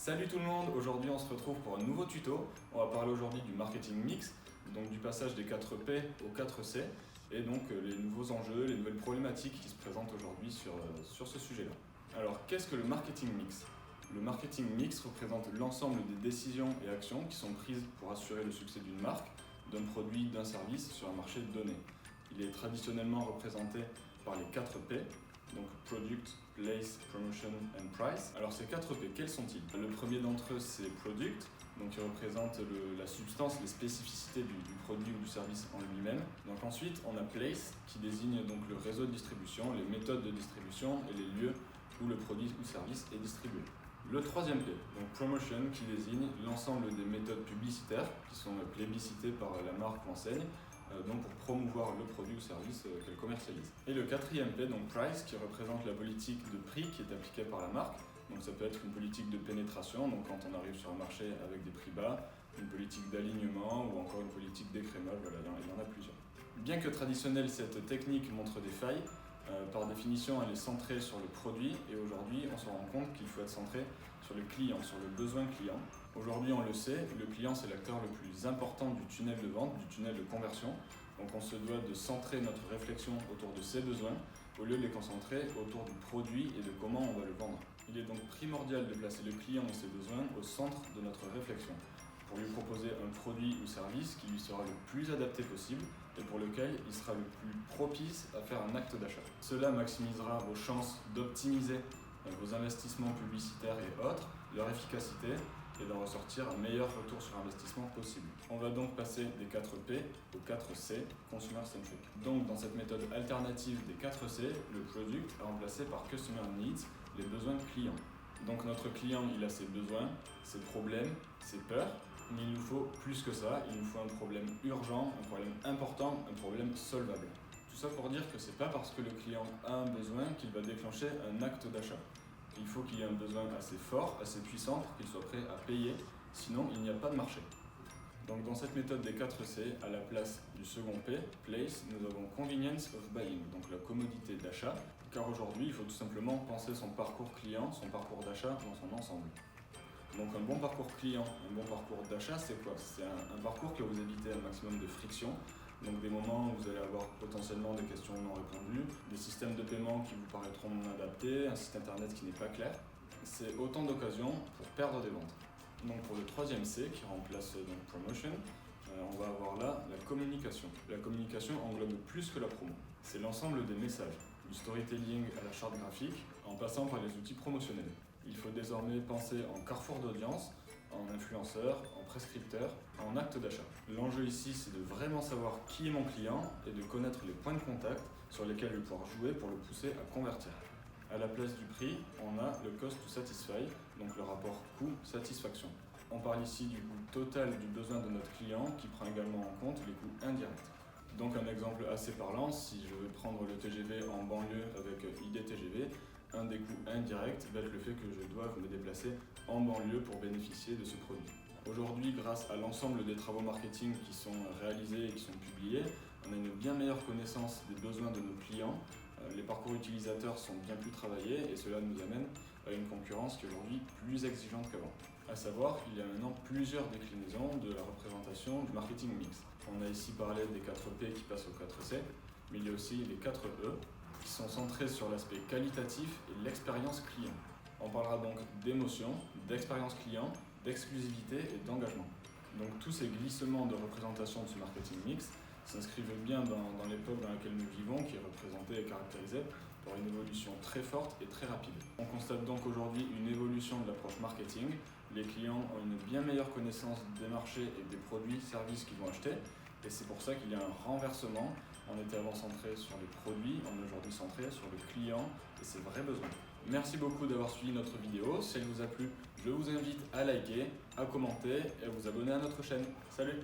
Salut tout le monde, aujourd'hui on se retrouve pour un nouveau tuto. On va parler aujourd'hui du marketing mix, donc du passage des 4 P aux 4 C, et donc les nouveaux enjeux, les nouvelles problématiques qui se présentent aujourd'hui sur ce sujet-là. Alors qu'est-ce que le marketing mix? Le marketing mix représente l'ensemble des décisions et actions qui sont prises pour assurer le succès d'une marque, d'un produit, d'un service sur un marché donné. Il est traditionnellement représenté par les 4 P, donc Product, Place, Promotion and Price. Alors ces 4 P, quels sont-ils? Le premier d'entre eux, c'est Product, donc qui représente la substance, les spécificités du produit ou du service en lui-même. Donc ensuite, on a Place, qui désigne donc le réseau de distribution, les méthodes de distribution et les lieux où le produit ou service est distribué. Le troisième P, donc Promotion, qui désigne l'ensemble des méthodes publicitaires qui sont plébiscitées par la marque ou enseigne, donc pour promouvoir le produit ou service qu'elle commercialise. Et le quatrième P, donc Price, qui représente la politique de prix qui est appliquée par la marque. Donc ça peut être une politique de pénétration, donc quand on arrive sur un marché avec des prix bas, une politique d'alignement ou encore une politique d'écrémage, voilà, il y en a plusieurs. Bien que traditionnelle, cette technique montre des failles. Par définition, elle est centrée sur le produit et aujourd'hui, on se rend compte qu'il faut être centré sur le client, sur le besoin client. Aujourd'hui, on le sait, le client c'est l'acteur le plus important du tunnel de vente, du tunnel de conversion. Donc on se doit de centrer notre réflexion autour de ses besoins au lieu de les concentrer autour du produit et de comment on va le vendre. Il est donc primordial de placer le client et ses besoins au centre de notre réflexion, pour lui proposer un produit ou service qui lui sera le plus adapté possible et pour lequel il sera le plus propice à faire un acte d'achat. Cela maximisera vos chances d'optimiser vos investissements publicitaires et autres, leur efficacité et d'en ressortir un meilleur retour sur investissement possible. On va donc passer des 4 P aux 4 C, Consumer Centric. Donc dans cette méthode alternative des 4 C, le Product est remplacé par Customer Needs, les besoins clients. Donc notre client, il a ses besoins, ses problèmes, ses peurs, mais il nous faut plus que ça, il nous faut un problème urgent, un problème important, un problème solvable. Tout ça pour dire que c'est pas parce que le client a un besoin qu'il va déclencher un acte d'achat. Il faut qu'il y ait un besoin assez fort, assez puissant pour qu'il soit prêt à payer, sinon il n'y a pas de marché. Donc dans cette méthode des 4 C, à la place du second P, Place, nous avons Convenience of Buying, donc la commodité d'achat, car aujourd'hui il faut tout simplement penser son parcours client, son parcours d'achat dans son ensemble. Donc un bon parcours client, un bon parcours d'achat, c'est quoi? C'est un parcours qui va vous éviter un maximum de friction, donc des moments où vous allez avoir potentiellement des questions non répondues, des systèmes de paiement qui vous paraîtront non adaptés, un site internet qui n'est pas clair. C'est autant d'occasions pour perdre des ventes. Donc pour le troisième C, qui remplace donc Promotion, on va avoir là la communication. La communication englobe plus que la promo. C'est l'ensemble des messages, du storytelling à la charte graphique, en passant par les outils promotionnels. Il faut désormais penser en carrefour d'audience, en influenceur, en prescripteur, en acte d'achat. L'enjeu ici, c'est de vraiment savoir qui est mon client et de connaître les points de contact sur lesquels je vais pouvoir jouer pour le pousser à convertir. À la place du prix, on a le cost to satisfy, donc le rapport coût-satisfaction. On parle ici du coût total du besoin de notre client qui prend également en compte les coûts indirects. Donc un exemple assez parlant, si je veux prendre le TGV en banlieue avec IDTGV, un des coûts indirects va être le fait que je dois me déplacer en banlieue pour bénéficier de ce produit. Aujourd'hui, grâce à l'ensemble des travaux marketing qui sont réalisés et qui sont publiés, on a une bien meilleure connaissance des besoins de nos clients. Les parcours utilisateurs sont bien plus travaillés et cela nous amène à une concurrence qui est aujourd'hui plus exigeante qu'avant. À savoir qu'il y a maintenant plusieurs déclinaisons de la représentation du marketing mix. On a ici parlé des 4 P qui passent aux 4 C, mais il y a aussi les 4 E qui sont centrés sur l'aspect qualitatif et l'expérience client. On parlera donc d'émotion, d'expérience client, d'exclusivité et d'engagement. Donc tous ces glissements de représentation de ce marketing mix s'inscrivent bien dans l'époque dans laquelle nous vivons, qui est représentée et caractérisée par une évolution très forte et très rapide. On constate donc aujourd'hui une évolution de l'approche marketing. Les clients ont une bien meilleure connaissance des marchés et des produits, services qu'ils vont acheter. Et c'est pour ça qu'il y a un renversement. On était avant centré sur les produits, on est aujourd'hui centré sur le client et ses vrais besoins. Merci beaucoup d'avoir suivi notre vidéo. Si elle vous a plu, je vous invite à liker, à commenter et à vous abonner à notre chaîne. Salut!